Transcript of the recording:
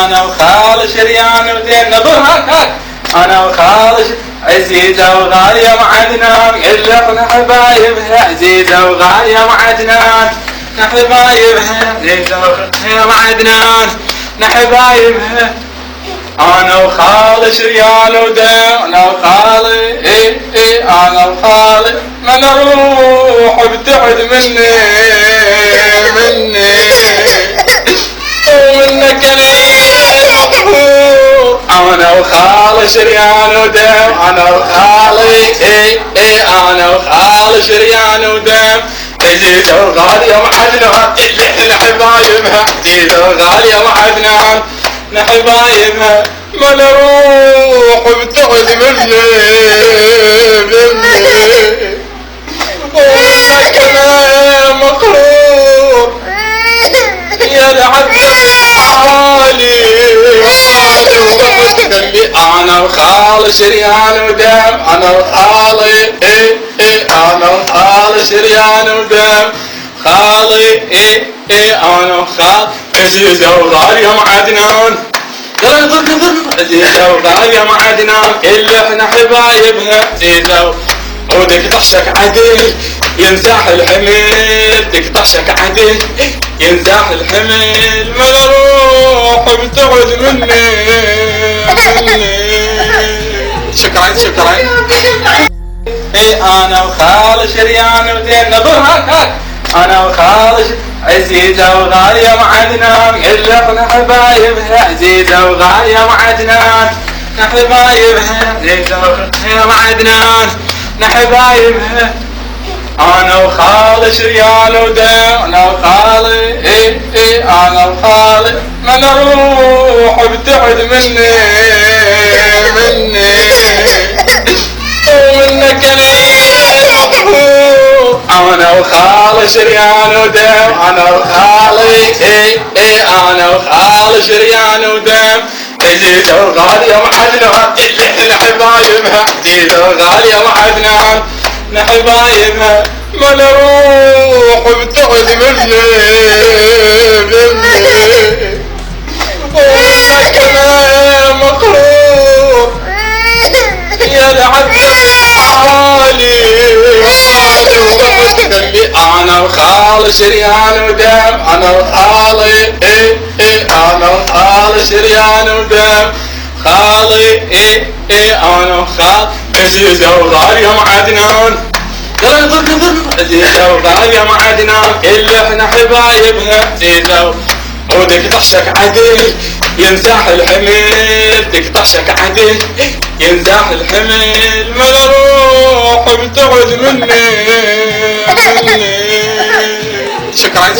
انا وخال شريان وزين نظر هاك انا وخال عزيزة وغالية مع عدنان اللي احنا حبايبها عزيزة وغالية مع عدنان نحبايبها عزيزة وغالية مع عدنان نحبايبها انا وخالي شريان ودم انا وخالي انا وخالي ما نروح ابتعد مني ومنك انا محبوب انا وخالي شريان ودم انا وخالي انا وخالي شريان ودم عزيزة وغالية مع عدنان اللي احنا حبايبها عزيزة وغالية مع عدنان نحبايبها ما نروح ابتعد مني ومنك انا مقرور يا العبد حالي وبتخلي انا وخالي شريان ودم انا وخالي انا وخالي شريان ودم خالي انا وخالي عزيزة وغالية مع عدنان يلا نظر عزيزة وغالية مع عدنان اللي احنا حبايبها عزيزة ودك طحشك عدل ينزاح الحمل دك طحشك عدل ينزاح الحمل ما نروح ابتعد مني شكرا انا وخالي شريان وزين نظر هاك انا وخالي عزيزة وغالية مع عدنان اللي احنا حبايبها عزيزة وغالية مع عدنان نحبايبها عزيزة وغالية مع عدنان نحبايبها انا وخالي شريان ودم انا وخالي انا وخالي ما نروح ابتعد مني ومنك انا محبوب انا وخالي شريان ودم انا وخالي انا وخالي شريان ودم عزيزة وغالية مع عدنان اللي احنا حبايبها عزيزة وغالية مع عدنان نحبايبها ما نروح ابتعد مني ومنك انا مقرور يا العبد حالي وبتخلي انا وخالي شريان ودم انا وخالي انا وخالي شريان ودم خالي انا وخالي عزيزة وغالية مع عدنان يلا نظر عزيزة وغالية مع عدنان اللي احنا حبايبها عزيزة ودك طحشك عدل ينزاح الحمل دك طحشك عدل ينزاح الحمل ما نروح ابتعد مني شكرا